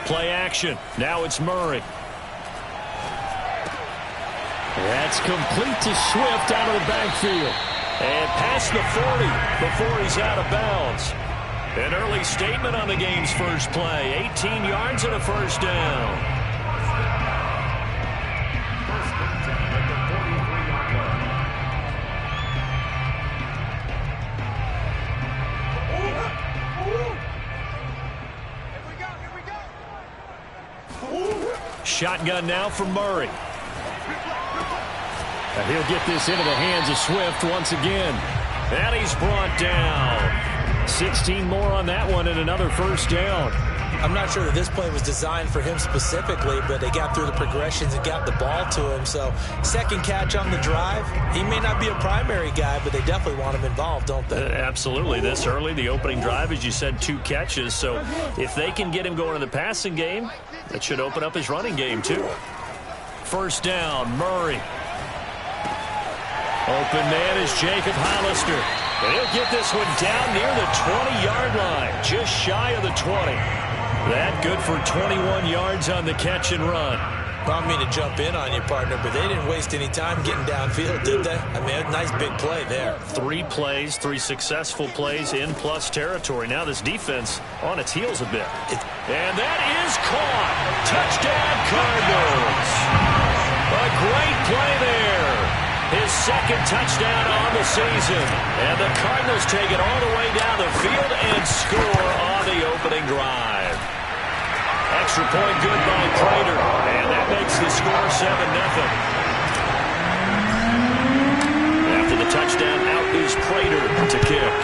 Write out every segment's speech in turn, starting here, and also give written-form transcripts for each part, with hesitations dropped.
Play action. Now it's Murray. That's complete to Swift out of the backfield. And past the 40 before he's out of bounds. An early statement on the game's first play. 18 yards and a first down. Shotgun now for Murray. And he'll get this into the hands of Swift once again. And he's brought down. 16 more on that one and another first down. I'm not sure that this play was designed for him specifically, but they got through the progressions and got the ball to him. So second catch on the drive. He may not be a primary guy, but they definitely want him involved, don't they? Absolutely. This early, the opening drive, as you said, 2 catches. So if they can get him going in the passing game, that should open up his running game too. First down, Murray. Open man is Jacob Hollister. And he'll get this one down near the 20-yard line, just shy of the 20. That good for 21 yards on the catch and run. Well, I mean to jump in on you, partner, but they didn't waste any time getting downfield, did they? I mean, a nice big play there. 3 plays, 3 successful plays in plus territory. Now this defense on its heels a bit. And that is caught. Touchdown, Cardinals. A great play there. His second touchdown on the season. And the Cardinals take it all the way down the field and score on the opening drive. Extra point good by Prater. And that makes the score 7-0. After the touchdown, out is Prater to kick.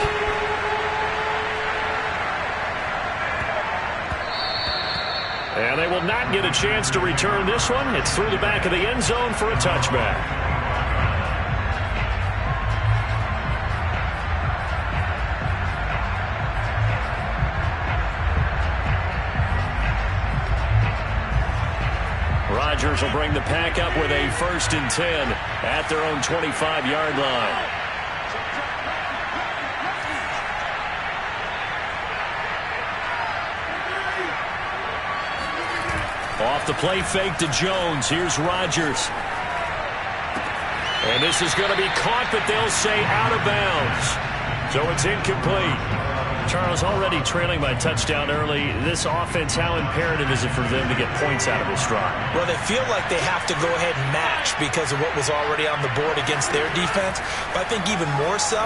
And they will not get a chance to return this one. It's through the back of the end zone for a touchback. Rodgers will bring the pack up with a 1st and 10 at their own 25-yard line. Off the play fake to Jones. Here's Rodgers. And this is going to be caught, but they'll say out of bounds. So it's incomplete. Charles, already trailing by touchdown early. This offense, how imperative is it for them to get points out of this drive? Well, they feel like they have to go ahead and match because of what was already on the board against their defense. But I think even more so,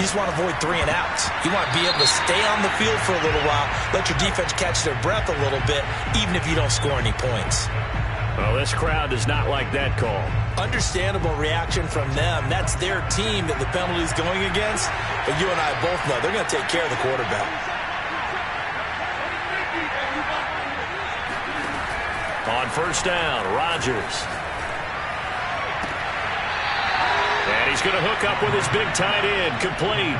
you just want to avoid 3 and outs. You want to be able to stay on the field for a little while, let your defense catch their breath a little bit, even if you don't score any points. Well, this crowd does not like that call. Understandable reaction from them. That's their team that the penalty is going against. But you and I both know they're going to take care of the quarterback. On first down, Rodgers. And he's going to hook up with his big tight end, complete.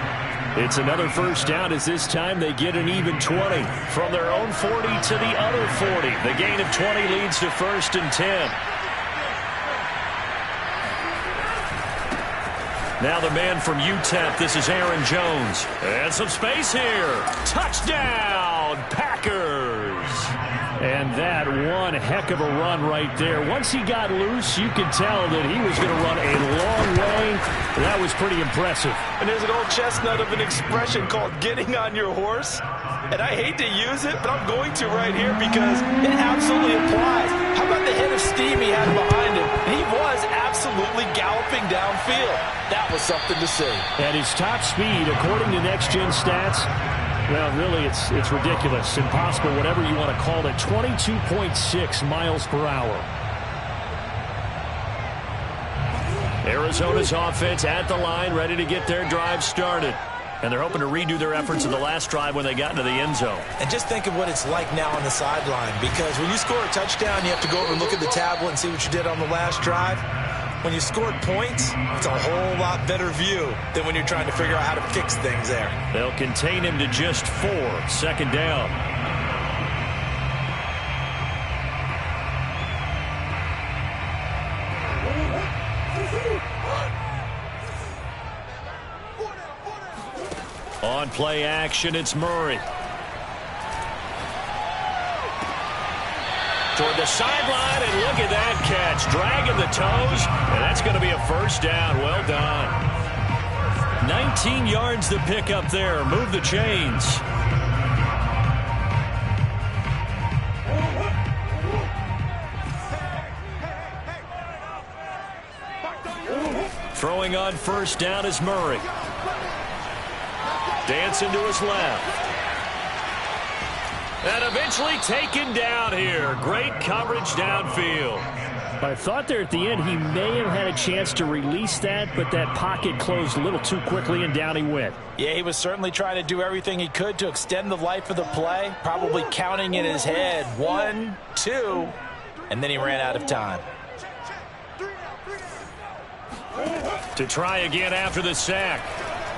It's another first down as this time they get an even 20. From their own 40 to the other 40. The gain of 20 leads to 1st and 10. Now the man from UTEP, this is Aaron Jones. And some space here. Touchdown, Packers. And that one heck of a run right there. Once he got loose, you could tell that he was going to run a long way. That was pretty impressive. And there's an old chestnut of an expression called getting on your horse. And I hate to use it, but I'm going to right here because it absolutely applies. How about the head of steam he had behind him? He was absolutely galloping downfield. That was something to see. At his top speed, according to Next Gen Stats, well, really, it's ridiculous, impossible, whatever you want to call it, 22.6 miles per hour. Arizona's offense at the line, ready to get their drive started. And they're hoping to redo their efforts in the last drive when they got into the end zone. And just think of what it's like now on the sideline, because when you score a touchdown, you have to go over and look at the tablet and see what you did on the last drive. When you scored points, it's a whole lot better view than when you're trying to figure out how to fix things there. They'll contain him to just 4. 2nd down. On play action, it's Murray. toward the sideline, and look at that catch. Dragging the toes, and that's going to be a first down. Well done. 19 yards to pick up there. Move the chains. Throwing on first down is Murray. Dancing to his left. And eventually taken down here. Great coverage downfield. I thought there at the end he may have had a chance to release that, but that pocket closed a little too quickly, and down he went. Yeah, he was certainly trying to do everything he could to extend the life of the play, probably counting in his head 1, 2, and then he ran out of time. To try again after the sack.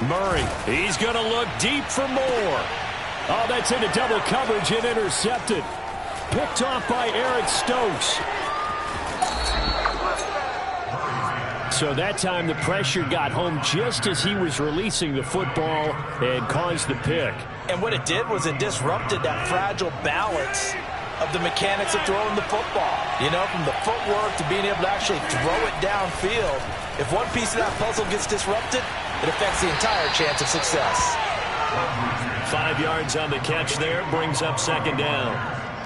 Murray, he's going to look deep for more. Oh, that's into double coverage and intercepted. Picked off by Eric Stokes. So that time the pressure got home just as he was releasing the football and caused the pick. And what it did was it disrupted that fragile balance of the mechanics of throwing the football. You know, from the footwork to being able to actually throw it downfield. If one piece of that puzzle gets disrupted, it affects the entire chance of success. 5 yards on the catch there, brings up second down.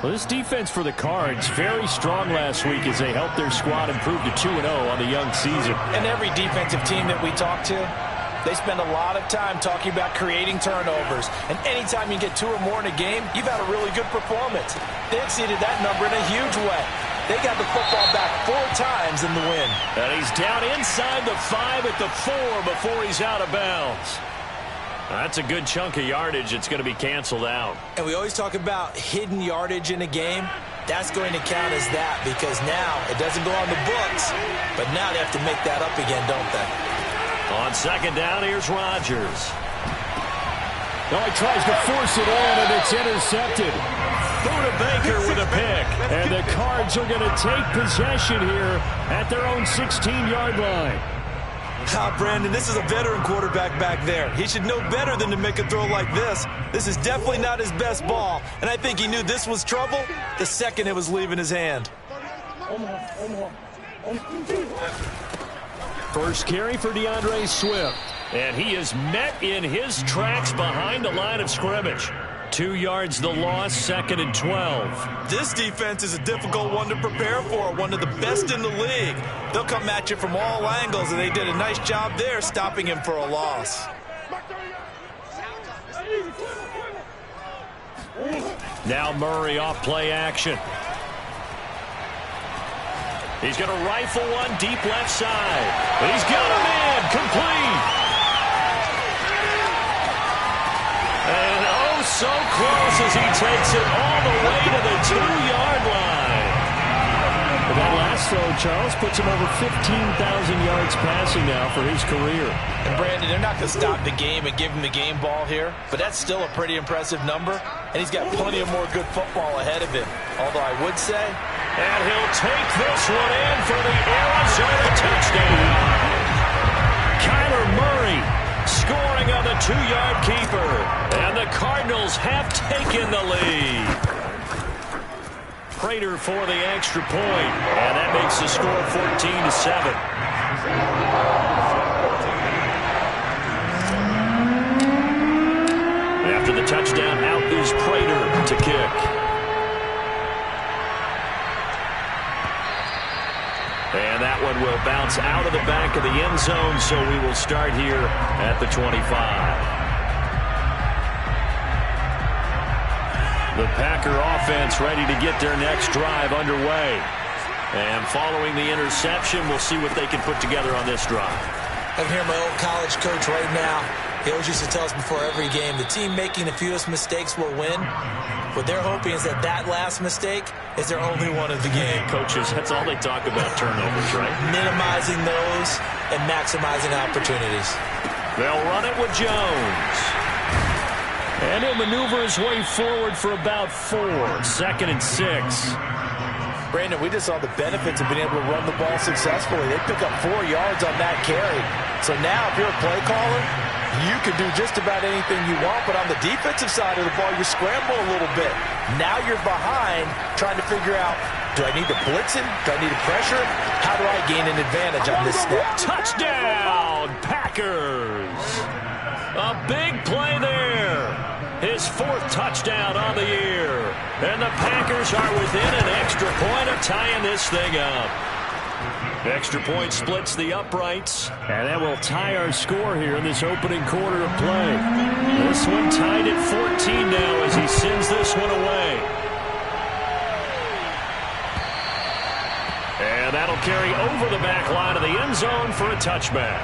Well, this defense for the Cards, very strong last week as they helped their squad improve to 2-0 on the young season. And every defensive team that we talk to, they spend a lot of time talking about creating turnovers. And anytime you get 2 or more in a game, you've had a really good performance. They exceeded that number in a huge way. They got the football back 4 times in the win. And he's down inside the 5 at the 4 before he's out of bounds. That's a good chunk of yardage. It's going to be canceled out. And we always talk about hidden yardage in a game. That's going to count as that because now it doesn't go on the books, but now they have to make that up again, don't they? On second down, here's Rodgers. No, he tries to force it in, and it's intercepted. Buda Baker with a pick. And the Cards are going to take possession here at their own 16-yard line. Brandon, this is a veteran quarterback back there. He should know better than to make a throw like this. This is definitely not his best ball, and I think he knew this was trouble the second it was leaving his hand. First carry for DeAndre Swift. And he is met in his tracks behind the line of scrimmage. 2 yards the loss, 2nd and 12. This defense is a difficult one to prepare for, one of the best in the league. They'll come at you from all angles, and they did a nice job there stopping him for a loss. Now Murray off play action. He's going to rifle one deep left side. He's got him in, complete. And oh, so close as he takes it all the way to the 2-yard line. But that last throw, Charles, puts him over 15,000 yards passing now for his career. And Brandon, they're not going to stop the game and give him the game ball here, but that's still a pretty impressive number, and he's got plenty of more good football ahead of him. Although I would say, and he'll take this one in for the Arizona touchdown. Kyler Murray scoring on the 2-yard keeper. And the Cardinals have taken the lead. Prater for the extra point. And that makes the score 14-7. After the touchdown, out is Prater to kick. And that one will bounce out of the back of the end zone, so we will start here at the 25. The Packer offense ready to get their next drive underway. And following the interception, we'll see what they can put together on this drive. I'm here, my old college coach right now. He always used to tell us before every game, the team making the fewest mistakes will win. What they're hoping is that that last mistake is their only one of the game. Coaches, that's all they talk about, turnovers, right? Minimizing those and maximizing opportunities. They'll run it with Jones. And he'll maneuver his way forward for about 4. 2nd and 6. Brandon, we just saw the benefits of being able to run the ball successfully. They pick up 4 yards on that carry. So now, if you're a play caller, You can do just about anything you want, but on the defensive side of the ball, you scramble a little bit. Now you're behind trying to figure out, do I need to blitz him? Do I need to pressure? How do I gain an advantage on this snap? Touchdown, Packers! A big play there. His 4th touchdown on the year. And the Packers are within an extra point of tying this thing up. Extra point splits the uprights. And that will tie our score here in this opening quarter of play. This one tied at 14 now as he sends this one away. And that'll carry over the back line of the end zone for a touchback.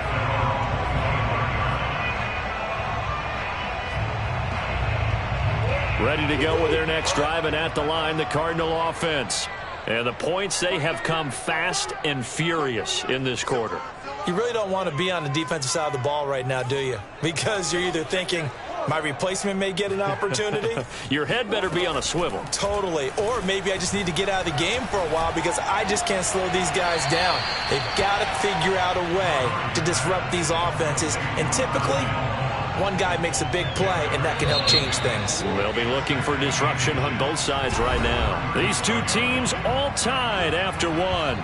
Ready to go with their next drive, and at the line, the Cardinal offense. And the points, they have come fast and furious in this quarter. You really don't want to be on the defensive side of the ball right now, do you? Because you're either thinking, my replacement may get an opportunity. Your head better be on a swivel. Totally. Or maybe I just need to get out of the game for a while because I just can't slow these guys down. They've got to figure out a way to disrupt these offenses. And typically, one guy makes a big play, and that can help change things. They'll be looking for disruption on both sides right now. These two teams all tied after one.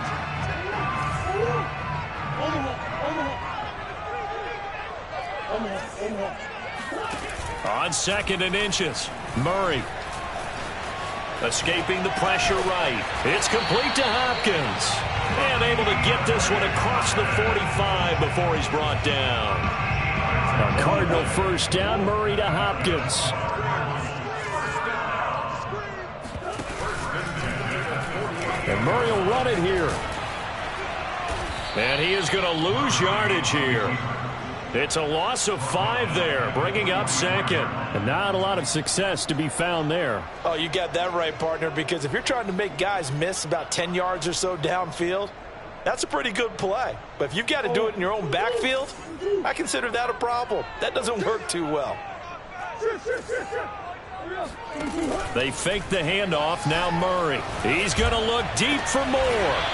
On 2nd and inches, Murray. Escaping the pressure right. It's complete to Hopkins. And able to get this one across the 45 before he's brought down. A Cardinal first down, Murray to Hopkins. And Murray will run it here. And he is going to lose yardage here. It's a loss of 5 there, bringing up 2nd. And not a lot of success to be found there. Oh, you got that right, partner, because if you're trying to make guys miss about 10 yards or so downfield, that's a pretty good play. But if you've got to do it in your own backfield, I consider that a problem. That doesn't work too well. They fake the handoff. Now Murray. He's going to look deep for more.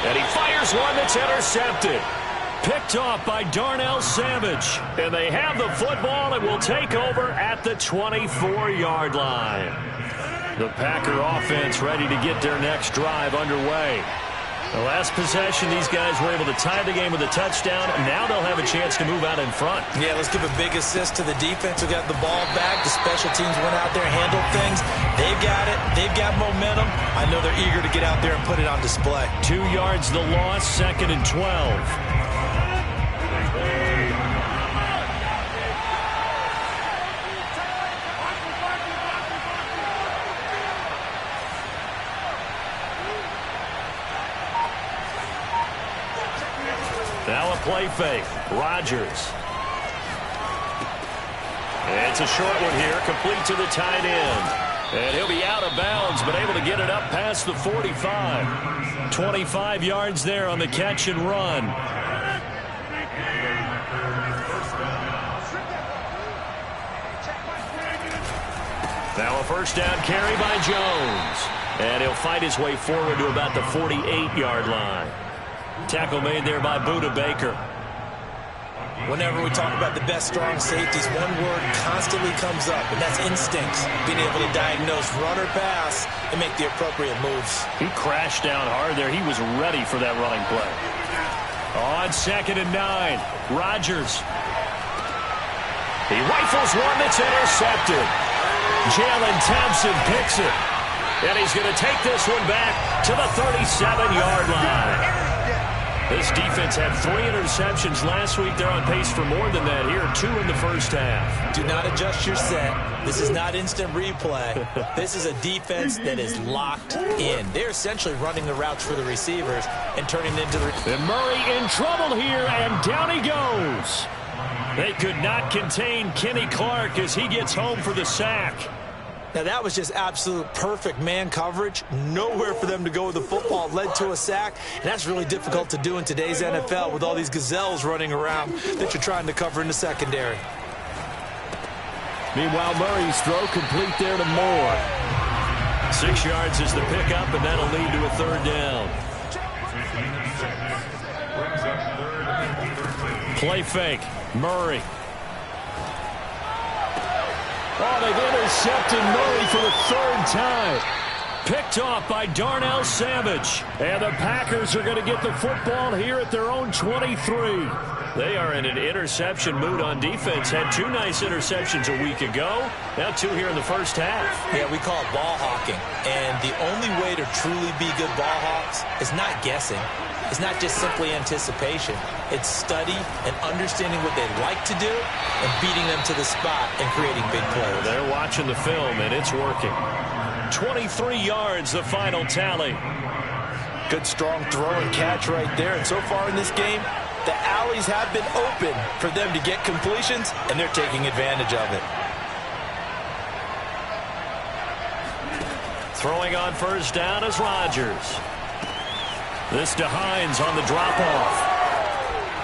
And he fires one that's intercepted. Picked off by Darnell Savage. And they have the football and will take over at the 24-yard line. The Packer offense ready to get their next drive underway. The last possession, these guys were able to tie the game with a touchdown. Now they'll have a chance to move out in front. Yeah, let's give a big assist to the defense who got the ball back. The special teams went out there, handled things. They've got it. They've got momentum. I know they're eager to get out there and put it on display. 2 yards the loss, 2nd and 12. Now a play fake. Rodgers. It's a short one here, complete to the tight end. And he'll be out of bounds, but able to get it up past the 45. 25 yards there on the catch and run. Now a first down carry by Jones. And he'll fight his way forward to about the 48-yard line. Tackle made there by Budda Baker. Whenever we talk about the best strong safeties, one word constantly comes up, and that's instincts. Being able to diagnose run or pass and make the appropriate moves. He crashed down hard there. He was ready for that running play. On 2nd and 9, Rodgers. He rifles one that's intercepted. Jalen Thompson picks it. And he's going to take this one back to the 37-yard line. This defense had 3 interceptions last week. They're on pace for more than that here. 2 in the first half. Do not adjust your set. This is not instant replay. This is a defense that is locked in. They're essentially running the routes for the receivers and turning it into the... And Murray in trouble here, and down he goes. They could not contain Kenny Clark as he gets home for the sack. Now, that was just absolute perfect man coverage. Nowhere for them to go with the football. Led to a sack. And that's really difficult to do in today's NFL with all these gazelles running around that you're trying to cover in the secondary. Meanwhile, Murray's throw complete there to Moore. 6 yards is the pickup, and that'll lead to a 3rd down. Play fake. Murray. Oh, they've intercepted Murray for the third time. Picked off by Darnell Savage. And the Packers are going to get the football here at their own 23. They are in an interception mood on defense. Had 2 nice interceptions a week ago. Now 2 here in the first half. Yeah, we call it ball hawking. And the only way to truly be good ball hawks is not guessing. It's not just simply anticipation. It's study and understanding what they'd like to do and beating them to the spot and creating big plays. They're watching the film, and it's working. 23 yards, the final tally. Good, strong throw and catch right there. And so far in this game, the alleys have been open for them to get completions, and they're taking advantage of it. Throwing on first down is Rodgers. This to Hines on the drop-off.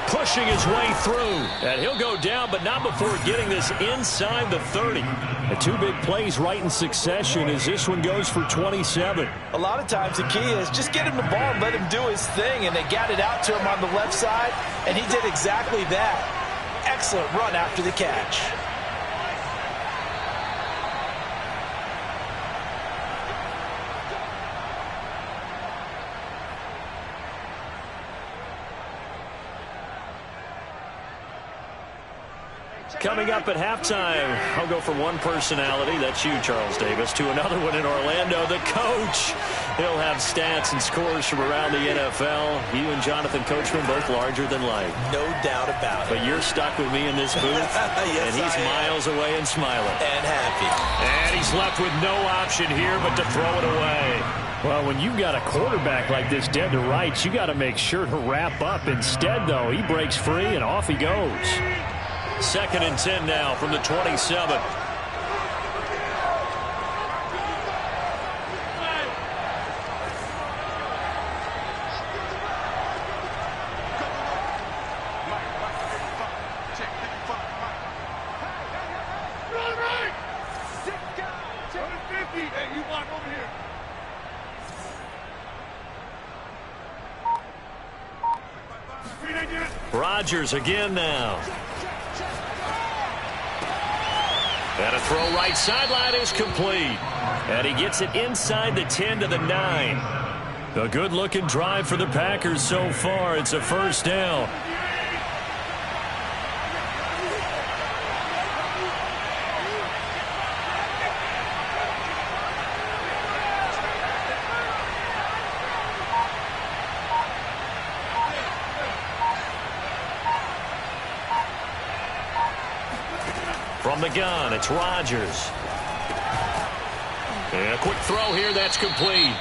Pushing his way through. And he'll go down, but not before getting this inside the 30. The 2 big plays right in succession as this one goes for 27. A lot of times the key is just get him the ball and let him do his thing, and they got it out to him on the left side, and he did exactly that. Excellent run after the catch. Coming up at halftime, I'll go from one personality, that's you, Charles Davis, to another one in Orlando, the coach. He'll have stats and scores from around the NFL. You and Jonathan Coachman, both larger than life. No doubt about it. But you're stuck with me in this booth, yes, and he's miles away and smiling. And happy. And he's left with no option here but to throw it away. Well, when you've got a quarterback like this dead to rights, you got to make sure to wrap up. Instead, though, he breaks free and off he goes. 2nd and 10 now from the 27. Rodgers again now. And a throw right sideline is complete. And he gets it inside the 10 to the 9. A good-looking drive for the Packers so far. It's a first down. From the gun, it's Rodgers. And a quick throw here, that's complete.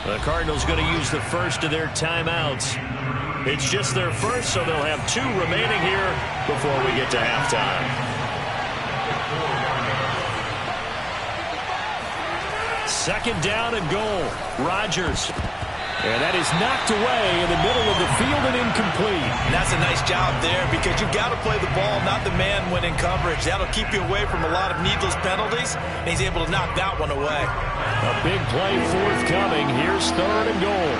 The Cardinals going to use the first of their timeouts. It's just their first, so they'll have 2 remaining here before we get to halftime. Second down and goal. Rodgers. And that is knocked away in the middle of the field and incomplete. And that's a nice job there because you've got to play the ball, not the man when in coverage. That'll keep you away from a lot of needless penalties, and he's able to knock that one away. A big play forthcoming. Here's 3rd and goal.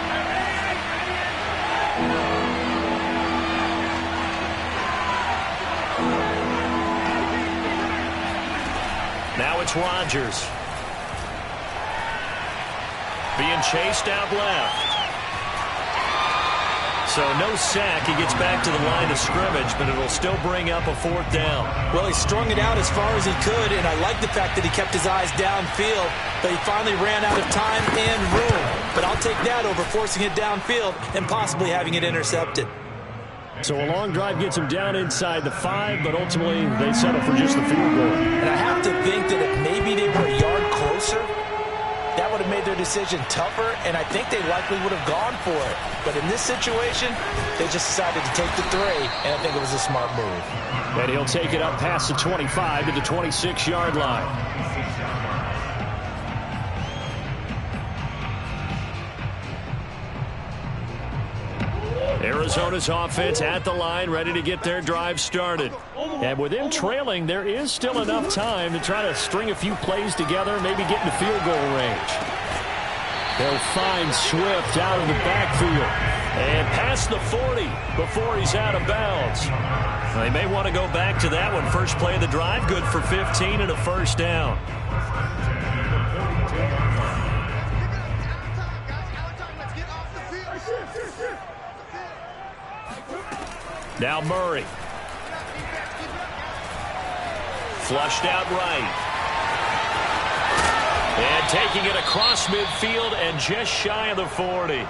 Now it's Rodgers. Being chased out left. So no sack. He gets back to the line of scrimmage, but it'll still bring up a 4th down. Well, he strung it out as far as he could, and I like the fact that he kept his eyes downfield, but he finally ran out of time and room. But I'll take that over forcing it downfield and possibly having it intercepted. So a long drive gets him down inside the 5, but ultimately they settle for just the field goal. And I have to think that if maybe they were a yard closer, that would have made their decision tougher, and I think they likely would have gone for it. But in this situation, they just decided to take the 3, and I think it was a smart move. And he'll take it up past the 25 to the 26-yard line. Arizona's offense at the line, ready to get their drive started. And with them trailing, there is still enough time to try to string a few plays together, maybe get into field goal range. They'll find Swift out of the backfield. And past the 40 before he's out of bounds. They may want to go back to that one. First play of the drive, good for 15 and a first down. Now Murray. Flushed out right. And taking it across midfield and just shy of the 40.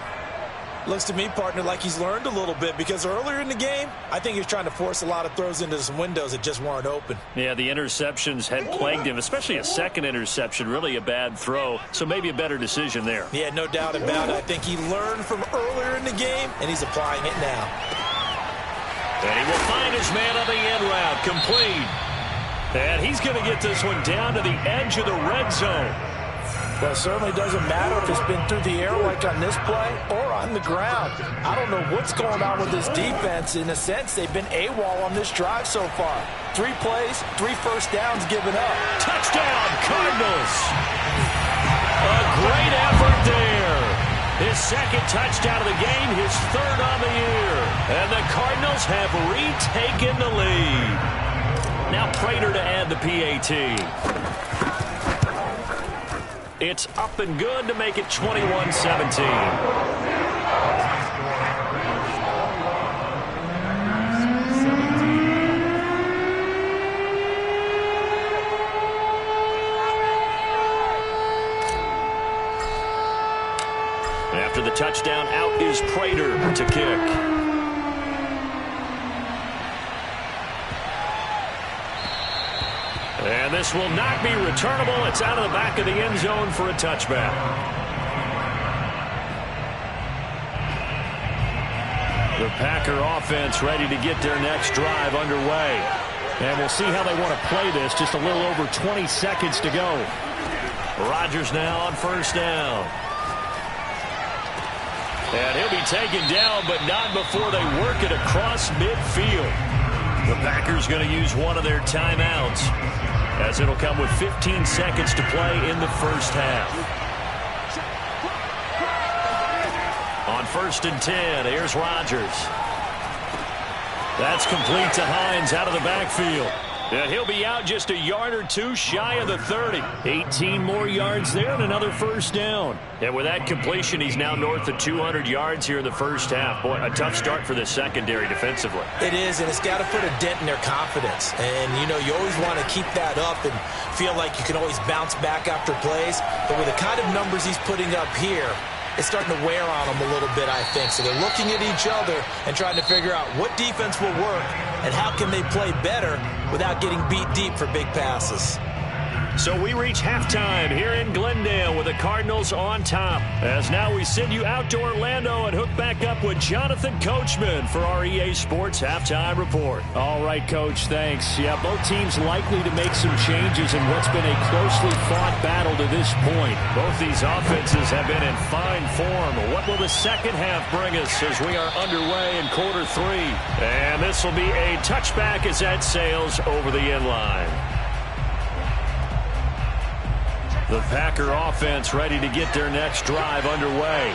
Looks to me, partner, like he's learned a little bit, because earlier in the game, I think he was trying to force a lot of throws into some windows that just weren't open. Yeah, the interceptions had plagued him, especially a second interception, really a bad throw, so maybe a better decision there. Yeah, no doubt about it. I think he learned from earlier in the game, and he's applying it now. And he will find his man on the end route, complete. And he's going to get this one down to the edge of the red zone. Well, it certainly doesn't matter if it's been through the air like on this play or on the ground. I don't know what's going on with this defense. In a sense, they've been AWOL on this drive so far. 3 plays, 3 first downs given up. Touchdown, Cardinals. A great effort there. His second touchdown of the game, his third on the year. And the Cardinals have retaken the lead. Now Prater to add the PAT. It's up and good to make it 21-17. After the touchdown, out is Prater to kick. And this will not be returnable. It's out of the back of the end zone for a touchback. The Packer offense ready to get their next drive underway. And we'll see how they want to play this. Just a little over 20 seconds to go. Rodgers now on first down. And he'll be taken down, but not before they work it across midfield. The Packers going to use one of their timeouts, as it'll come with 15 seconds to play in the first half. On 1st and 10, here's Rodgers. That's complete to Hines out of the backfield. And he'll be out just a yard or two shy of the 30. 18 more yards there and another first down. And with that completion, he's now north of 200 yards here in the first half. Boy, a tough start for the secondary defensively. It is, and it's got to put a dent in their confidence. And, you know, you always want to keep that up and feel like you can always bounce back after plays. But with the kind of numbers he's putting up here, it's starting to wear on them a little bit, I think. So they're looking at each other and trying to figure out what defense will work and how can they play better without getting beat deep for big passes. So we reach halftime here in Glendale with the Cardinals on top. As now we send you out to Orlando and hook back up with Jonathan Coachman for our EA Sports Halftime Report. All right, Coach, thanks. Yeah, both teams likely to make some changes in what's been a closely fought battle to this point. Both these offenses have been in fine form. What will the second half bring us as we are underway in quarter 3? And this will be a touchback as that sails over the end line. The Packer offense ready to get their next drive underway.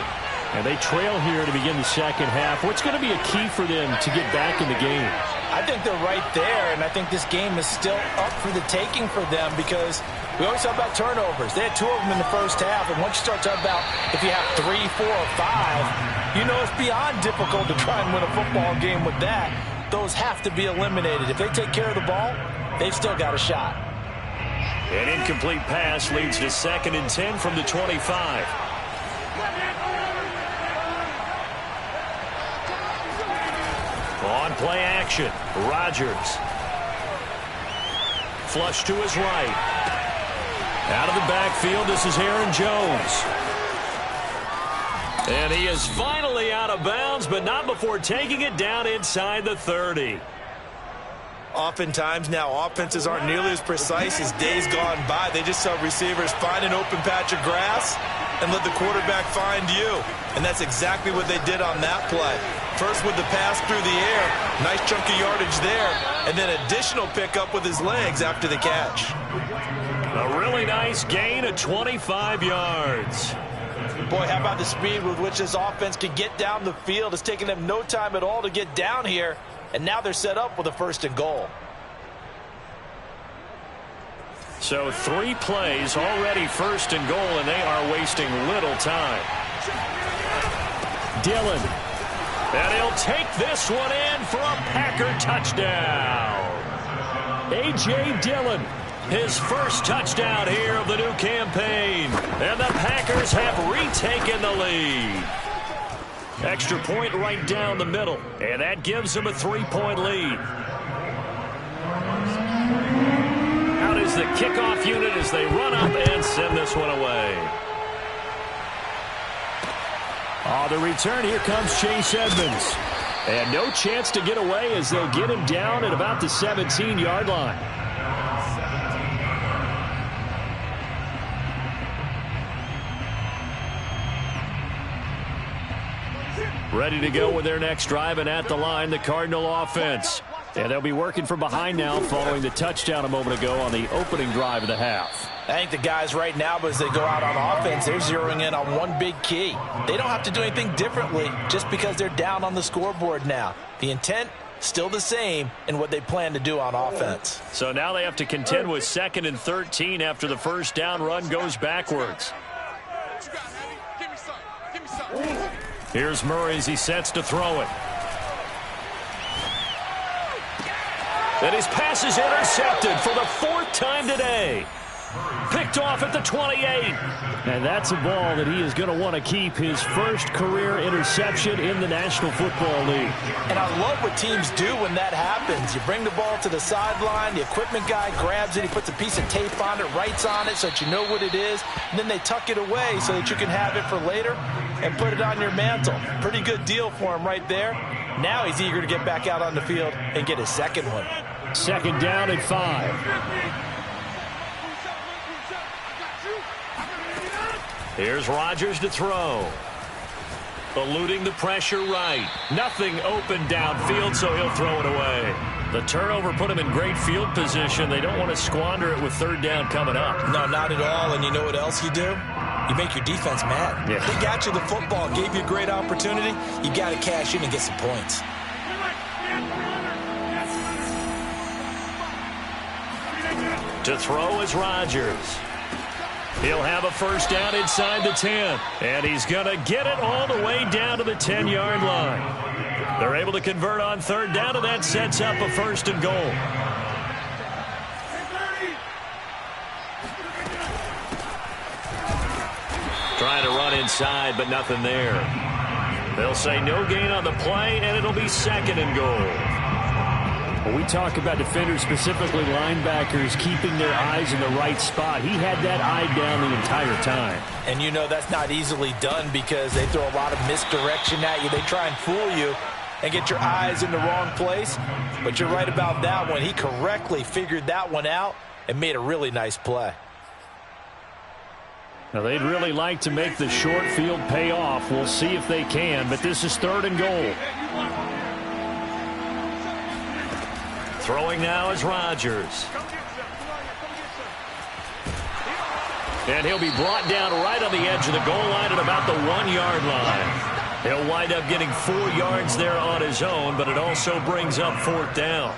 And they trail here to begin the second half. What's going to be a key for them to get back in the game? I think they're right there, and I think this game is still up for the taking for them because we always talk about turnovers. They had 2 of them in the first half, and once you start talking about if you have 3, 4, or 5, you know it's beyond difficult to try and win a football game with that. Those have to be eliminated. If they take care of the ball, they've still got a shot. An incomplete pass leads to 2nd and 10 from the 25. On play action, Rodgers. Flush to his right. Out of the backfield, this is Aaron Jones. And he is finally out of bounds, but not before taking it down inside the 30. Oftentimes now offenses aren't nearly as precise as days gone by. They just saw receivers find an open patch of grass and let the quarterback find you. And that's exactly what they did on that play. First with the pass through the air, nice chunk of yardage there, and then additional pickup with his legs after the catch. A really nice gain of 25 yards. Boy, how about the speed with which this offense can get down the field? It's taking them no time at all to get down here, and now they're set up with a 1st and goal. So 3 plays already 1st and goal, and they are wasting little time. Dillon. And he'll take this one in for a Packer touchdown. A.J. Dillon, his first touchdown here of the new campaign. And the Packers have retaken the lead. Extra point right down the middle, and that gives them a 3-point lead. Out is the kickoff unit as they run up and send this one away. On the return, here comes Chase Edmonds. And no chance to get away as they'll get him down at about the 17-yard line. Ready to go with their next drive, and at the line, the Cardinal offense. And they'll be working from behind now following the touchdown a moment ago on the opening drive of the half. I think the guys right now, as they go out on offense, they're zeroing in on one big key. They don't have to do anything differently just because they're down on the scoreboard now. The intent, still the same in what they plan to do on offense. So now they have to contend with 2nd and 13 after the first down run goes backwards. Here's Murray as he sets to throw it. And his pass is intercepted for the 4th time today. Picked off at the 28. And that's a ball that he is going to want to keep, his first career interception in the National Football League. And I love what teams do when that happens. You bring the ball to the sideline, the equipment guy grabs it, he puts a piece of tape on it, writes on it so that you know what it is, and then they tuck it away so that you can have it for later and put it on your mantle. Pretty good deal for him right there. Now he's eager to get back out on the field and get his 2nd one. 2nd down and 5. Here's Rodgers to throw. Eluding the pressure right. Nothing open downfield, so he'll throw it away. The turnover put him in great field position. They don't want to squander it with 3rd down coming up. No, not at all. And you know what else you do? You make your defense mad. Yeah. They got you the football, gave you a great opportunity. You got to cash in and get some points. To throw is Rodgers. He'll have a 1st down inside the 10. And he's going to get it all the way down to the 10-yard line. They're able to convert on 3rd down, and that sets up a 1st and goal. Trying to run inside, but nothing there. They'll say no gain on the play, and it'll be 2nd and goal. When we talk about defenders, specifically linebackers, keeping their eyes in the right spot, he had that eye down the entire time. And you know that's not easily done because they throw a lot of misdirection at you. They try and fool you and get your eyes in the wrong place. But you're right about that one. He correctly figured that one out and made a really nice play. Now, they'd really like to make the short field pay off. We'll see if they can, but this is 3rd and goal. Throwing now is Rodgers. And he'll be brought down right on the edge of the goal line at about the 1-yard line. He'll wind up getting 4 yards there on his own, but it also brings up 4th down.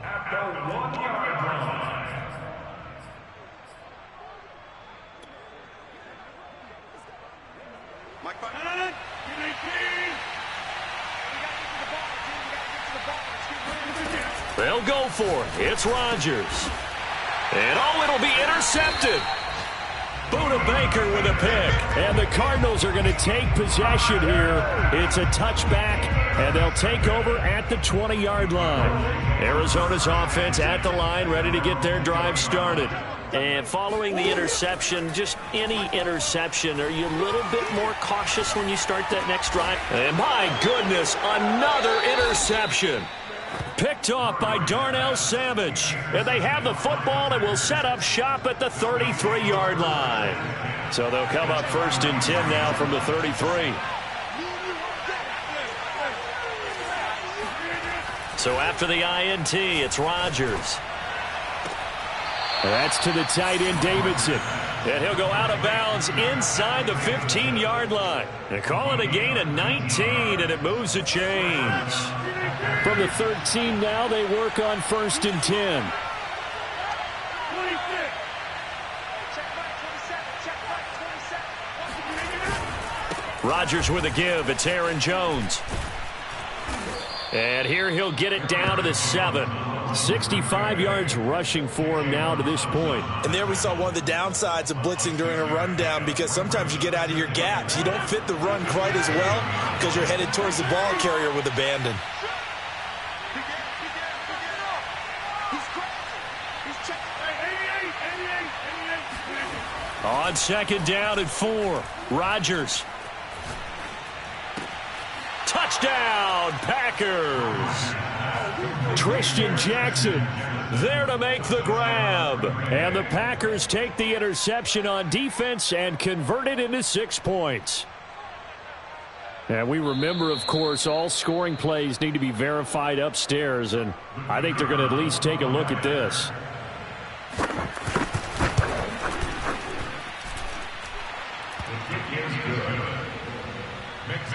At the 1-yard line. Mike Button. They'll go for it. It's Rodgers. And it'll be intercepted. Buda Baker with a pick. And the Cardinals are going to take possession here. It's a touchback, and they'll take over at the 20-yard line. Arizona's offense at the line, ready to get their drive started. And following the interception, just any interception, are you a little bit more cautious when you start that next drive? And my goodness, another interception. Picked off by Darnell Savage. And they have the football and will set up shop at the 33-yard line. So they'll come up 1st and 10 now from the 33. So after the INT, it's Rodgers. That's to the tight end, Davidson. And he'll go out of bounds inside the 15-yard line. They call it a gain of 19, and it moves the chains. From the 13 now, they work on 1st and 10. Rodgers with a give. It's Aaron Jones. And here he'll get it down to the 7. 65 yards rushing for him now to this point. And there we saw one of the downsides of blitzing during a rundown, because sometimes you get out of your gaps. You don't fit the run quite as well because you're headed towards the ball carrier with abandon. On 2nd down at 4, Rodgers. Touchdown, Packers. Christian Jackson there to make the grab. And the Packers take the interception on defense and convert it into 6 points. And we remember, of course, all scoring plays need to be verified upstairs, and I think they're going to at least take a look at this.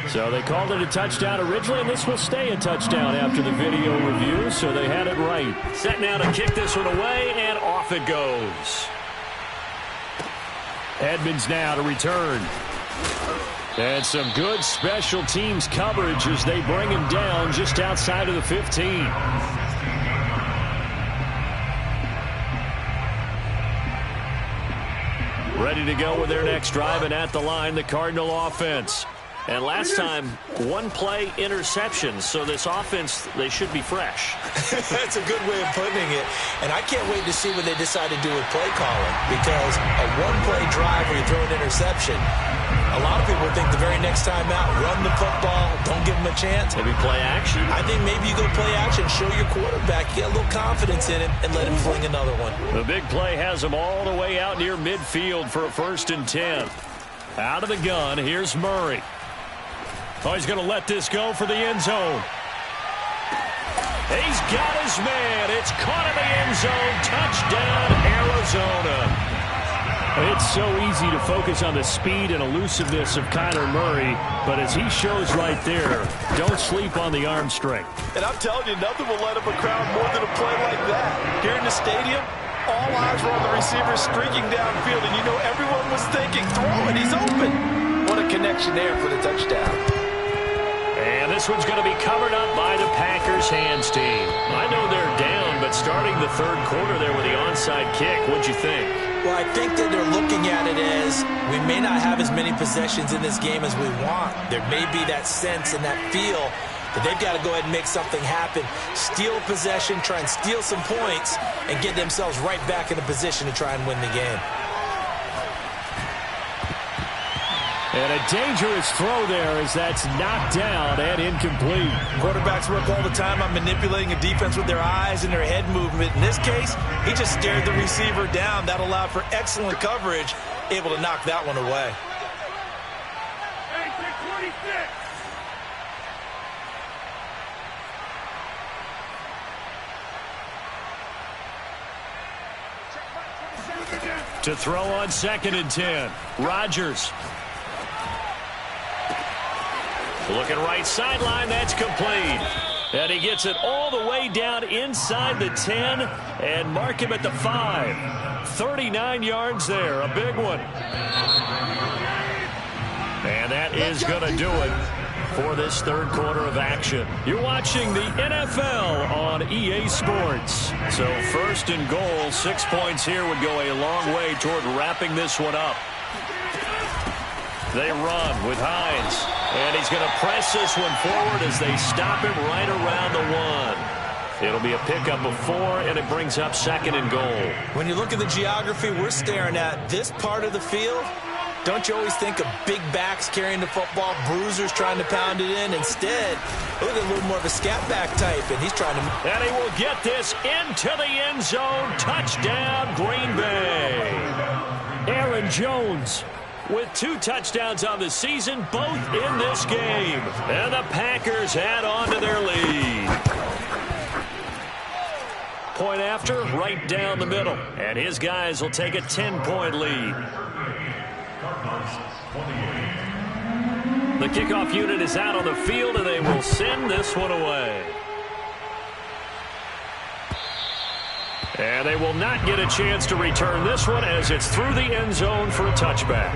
So they called it a touchdown originally, and this will stay a touchdown after the video review, so they had it right. Set now to kick this one away, and off it goes. Edmonds now to return. And some good special teams coverage as they bring him down just outside of the 15. Ready to go with their next drive, and at the line, the Cardinal offense. And last time, 1-play interception. So this offense, they should be fresh. That's a good way of putting it. And I can't wait to see what they decide to do with play calling, because a 1-play drive where you throw an interception, a lot of people think the very next time out, run the football, don't give them a chance. Maybe play action. I think maybe you go play action, show your quarterback, get a little confidence in him, and let him fling another one. The big play has him all the way out near midfield for a 1st and 10. Out of the gun, here's Murray. Oh, he's going to let this go for the end zone. He's got his man. It's caught in the end zone. Touchdown, Arizona. It's so easy to focus on the speed and elusiveness of Kyler Murray, but as he shows right there, don't sleep on the arm strength. And I'm telling you, nothing will light up a crowd more than a play like that. Here in the stadium, all eyes were on the receiver streaking downfield, and you know everyone was thinking, throw it, he's open. What a connection there for the touchdown. And this one's going to be covered up by the Packers hands team. I know they're down, but starting the 3rd quarter there with the onside kick, what'd you think? Well, I think that they're looking at it as we may not have as many possessions in this game as we want. There may be that sense and that feel that they've got to go ahead and make something happen. Steal a possession, try and steal some points, and get themselves right back in a position to try and win the game. And a dangerous throw there as that's knocked down and incomplete. Quarterbacks work all the time on manipulating a defense with their eyes and their head movement. In this case, he just stared the receiver down. That allowed for excellent coverage, able to knock that one away. To throw on 2nd and 10, Rodgers. Looking right sideline, that's complete. And he gets it all the way down inside the 10 and mark him at the 5. 39 yards there, a big one. And that is going to do it for this third quarter of action. You're watching the NFL on EA Sports. So first and goal, 6 points here would go a long way toward wrapping this one up. They run with Hines, and he's going to press this one forward as they stop him right around the 1. It'll be a pickup of 4, and it brings up second and goal. When you look at the geography we're staring at, this part of the field, don't you always think of big backs carrying the football, bruisers trying to pound it in? Instead, look at a little more of a scat back type, and he's trying to... And he will get this into the end zone. Touchdown, Green Bay. Aaron Jones with 2 touchdowns on the season, both in this game. And the Packers add on to their lead. Point after, right down the middle. And his guys will take a 10-point lead. The kickoff unit is out on the field, and they will send this one away. And they will not get a chance to return this one as it's through the end zone for a touchback.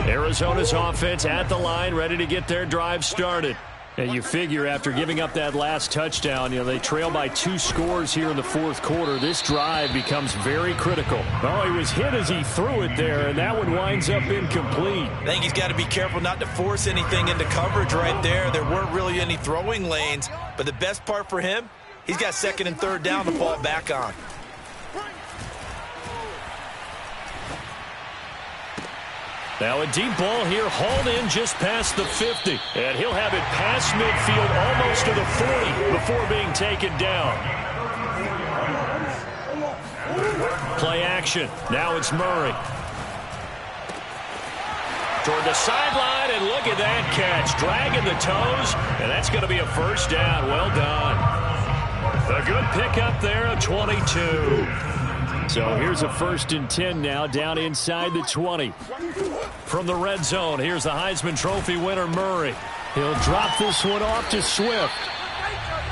Arizona's offense at the line, ready to get their drive started. And you figure after giving up that last touchdown, they trail by 2 scores here in the fourth quarter. This drive becomes very critical. Oh, he was hit as he threw it there, and that one winds up incomplete. I think he's got to be careful not to force anything into coverage right there. There weren't really any throwing lanes, but the best part for him, he's got second and third down to fall back on. Now a deep ball here, hauled in just past the 50. And he'll have it past midfield, almost to the 40, before being taken down. Play action. Now it's Murray. Toward the sideline, and look at that catch. Dragging the toes, and that's going to be a first down. Well done. A good pickup there, a 22. So here's a 1st and 10 now, down inside the 20. From the red zone, here's the Heisman Trophy winner, Murray. He'll drop this one off to Swift.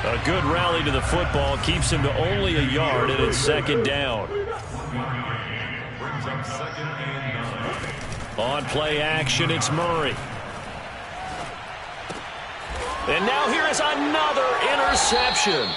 A good rally to the football, keeps him to only a yard, and it's second down. On play action, it's Murray. And now here is another interception.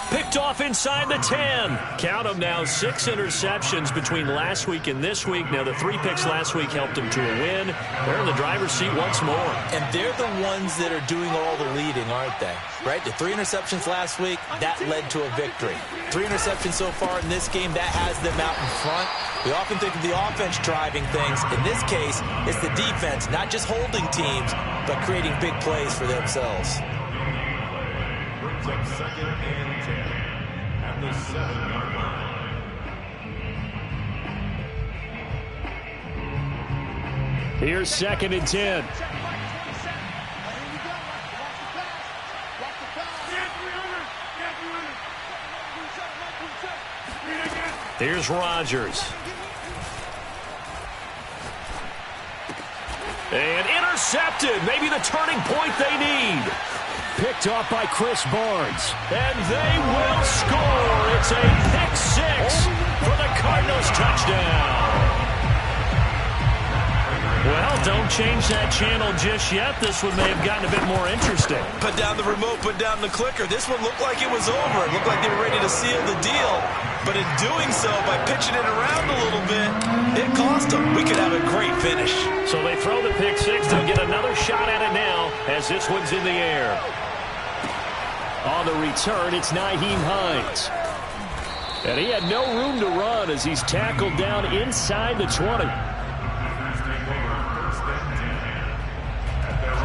Picked off inside the 10. Count them now, 6 interceptions between last week and this week. Now, the 3 picks last week helped them to a win. They're in the driver's seat once more. And they're the ones that are doing all the leading, aren't they? Right? The 3 interceptions last week, that led to a victory. 3 interceptions so far in this game, that has them out in front. We often think of the offense driving things. In this case, it's the defense, not just holding teams, but creating big plays for themselves. Brings up second and 10 at the 7-yard line. Here's second and 10. Here's Rodgers. And intercepted. Maybe the turning point they need. Picked off by Chris Barnes. And they will score. It's a pick-6 for the Cardinals touchdown. Well, don't change that channel just yet. This one may have gotten a bit more interesting. Put down the remote, put down the clicker. This one looked like it was over. It looked like they were ready to seal the deal. But in doing so, by pitching it around a little bit, it cost them. We could have a great finish. So they throw the pick-6. They'll get another shot at it now as this one's in the air. On the return, it's Nyheim Hines. And he had no room to run as he's tackled down inside the 20.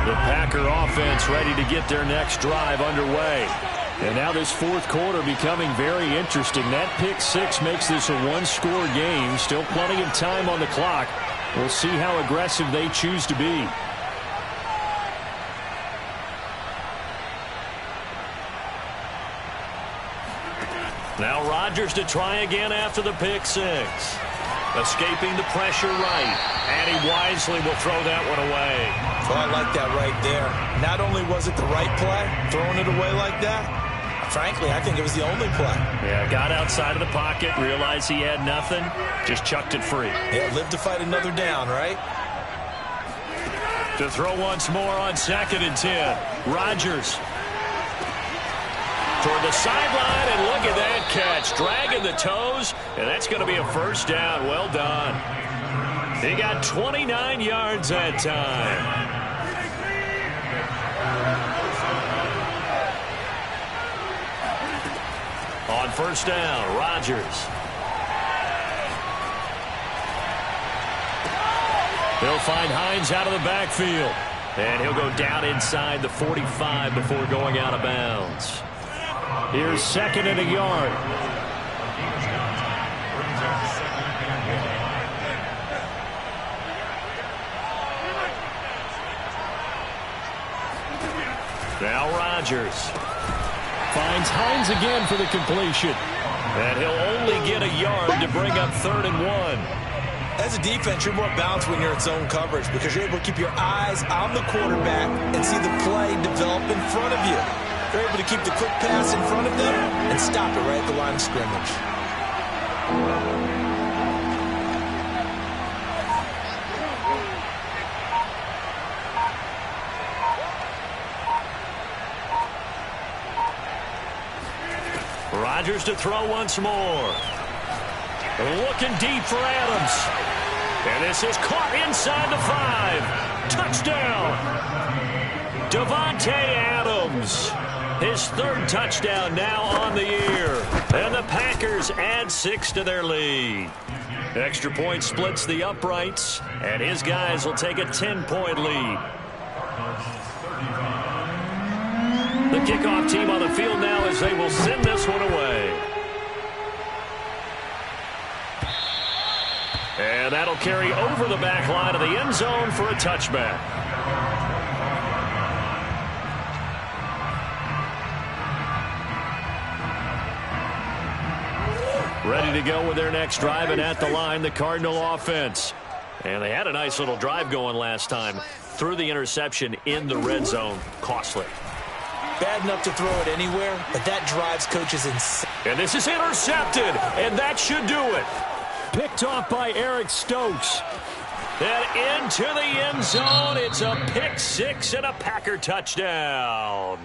The Packer offense ready to get their next drive underway. And now this fourth quarter becoming very interesting. That pick-6 makes this a one-score game. Still plenty of time on the clock. We'll see how aggressive they choose to be. Now Rodgers to try again after the pick-6. Escaping the pressure right. And he wisely will throw that one away. Oh, I like that right there. Not only was it the right play, throwing it away like that, frankly, I think it was the only play. Yeah, got outside of the pocket, realized he had nothing, just chucked it free. Yeah, live to fight another down, right? To throw once more on 2nd and 10. Rodgers toward the sideline, and look at that catch. Dragging the toes, and that's going to be a first down. Well done. He got 29 yards that time. On first down, Rodgers. He'll find Hines out of the backfield. And he'll go down inside the 45 before going out of bounds. Here's 2nd and a yard. Now Rodgers finds Hines again for the completion. And he'll only get a yard to bring up 3rd and 1. As a defense, you're more balanced when you're in zone coverage because you're able to keep your eyes on the quarterback and see the play develop in front of you. You're able to keep the quick pass in front of them and stop it right at the line of scrimmage. Rodgers to throw once more. Looking deep for Adams. And this is caught inside the 5. Touchdown. Davante Adams. His 3rd touchdown now on the year. And the Packers add 6 to their lead. Extra point splits the uprights. And his guys will take a 10-point lead. The kickoff team on the field now as they will send this one away. And that'll carry over the back line of the end zone for a touchback. Ready to go with their next drive, and at the line, the Cardinal offense. And they had a nice little drive going last time. Threw the interception in the red zone. Costly. Bad enough to throw it anywhere, but that drives coaches insane. And this is intercepted, and that should do it. Picked off by Eric Stokes. And into the end zone. It's a pick 6 and a Packer touchdown.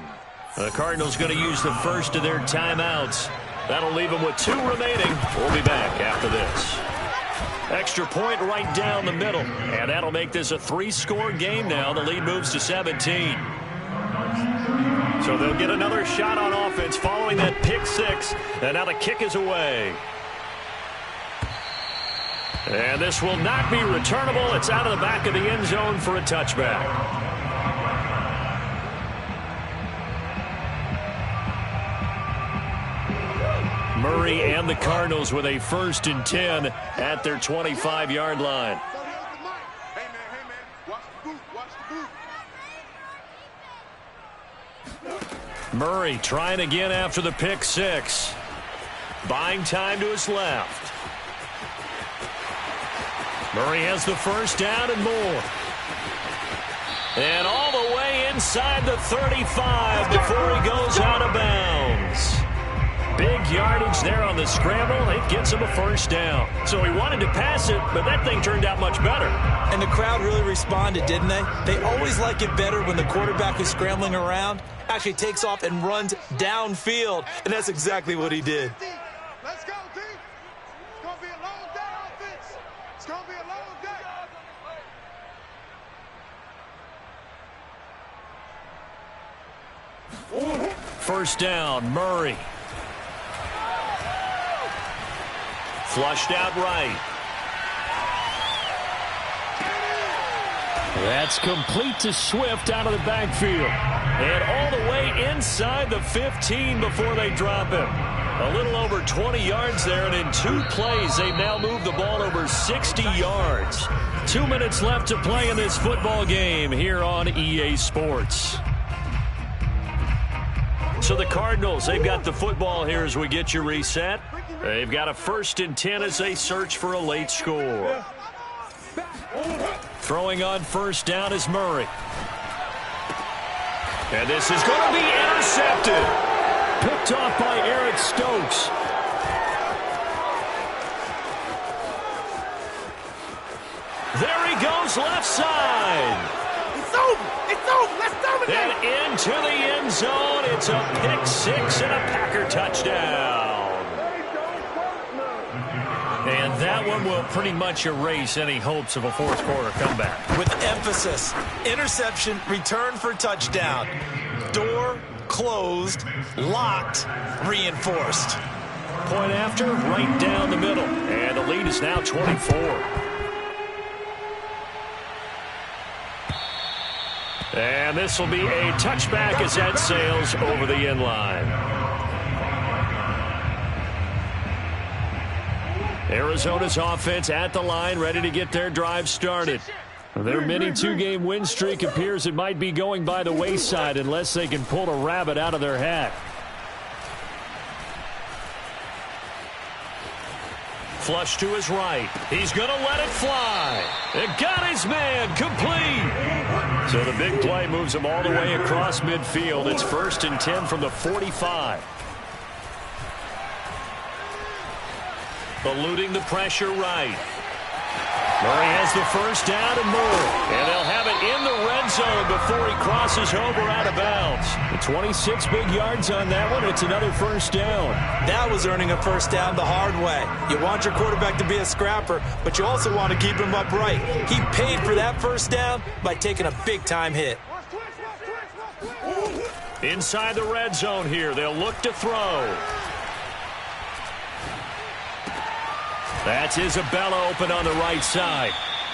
The Cardinals going to use the first of their timeouts. That'll leave them with 2 remaining. We'll be back after this. Extra point right down the middle. And that'll make this a 3-score game now. The lead moves to 17. So they'll get another shot on offense following that pick 6. And now the kick is away. And this will not be returnable. It's out of the back of the end zone for a touchback. Murray and the Cardinals with a 1st and 10 at their 25-yard line. Murray trying again after the pick 6. Buying time to his left. Murray has the first down and more. And all the way inside the 35 before he goes out of bounds. Big yardage there on the scramble. It gets him a first down. So he wanted to pass it, but that thing turned out much better. And the crowd really responded, didn't they? They always like it better when the quarterback who's scrambling around actually takes off and runs downfield. And that's exactly what he did. Let's go, team. It's going to be a long day, offense. It's going to be a long day. First down, Murray. Flushed out right. That's complete to Swift out of the backfield. And all the way inside the 15 before they drop him. A little over 20 yards there, and in 2 plays, they've now moved the ball over 60 yards. 2 minutes left to play in this football game here on EA Sports. So the Cardinals, they've got the football here as we get you reset. They've got a 1st and 10 as they search for a late score. Throwing on first down is Murray. And this is going to be intercepted. Picked off by Eric Stokes. There he goes left side. It's over. Let's dominate. And into the end zone. It's a pick-6 and a Packer touchdown. And that one will pretty much erase any hopes of a fourth-quarter comeback. With emphasis, interception, return for touchdown. Door closed, locked, reinforced. Point after, right down the middle. And the lead is now 24. And this will be a touchback as that sails over the end line. Arizona's offense at the line, ready to get their drive started. Their mini two-game win streak appears it might be going by the wayside unless they can pull a rabbit out of their hat. Flush to his right. He's going to let it fly. It got his man complete. So the big play moves him all the way across midfield. It's 1st and 10 from the 45. Eluding the pressure right. Murray has the first down and more. And they'll have it in the red zone before he crosses over out of bounds. 26 big yards on that one. It's another first down. That was earning a first down the hard way. You want your quarterback to be a scrapper, but you also want to keep him upright. He paid for that first down by taking a big-time hit. Inside the red zone here. They'll look to throw. That's Isabella open on the right side.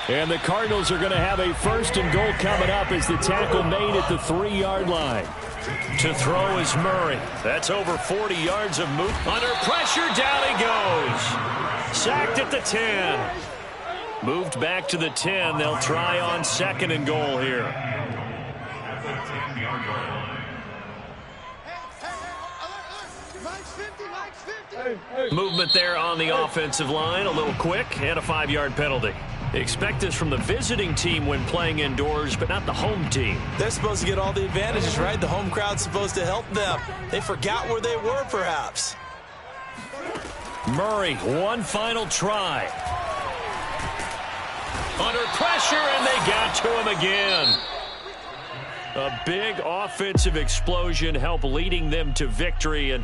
And the Cardinals are going to have a 1st and goal coming up as the tackle made at the 3-yard line. To throw is Murray. That's over 40 yards of movement. Under pressure, down he goes. Sacked at the 10. Moved back to the 10. They'll try on 2nd and goal here. Movement there on the offensive line, a little quick, and a 5-yard penalty. They expect this from the visiting team when playing indoors, but not the home team. They're supposed to get all the advantages, right? The home crowd's supposed to help them. They forgot where they were, perhaps. Murray, one final try. Under pressure, and they got to him again. A big offensive explosion helped leading them to victory. And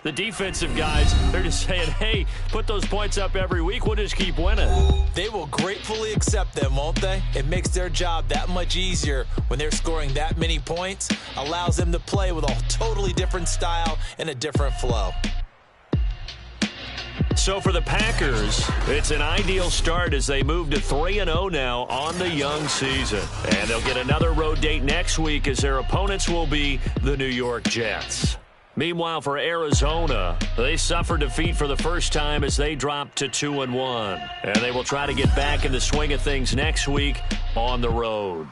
the defensive guys, they're just saying, hey, put those points up every week. We'll just keep winning. They will gratefully accept them, won't they? It makes their job that much easier when they're scoring that many points. Allows them to play with a totally different style and a different flow. So for the Packers, it's an ideal start as they move to 3-0 now on the young season. And they'll get another road date next week as their opponents will be the New York Jets. Meanwhile, for Arizona, they suffered defeat for the first time as they dropped to 2-1. And they will try to get back in the swing of things next week on the road.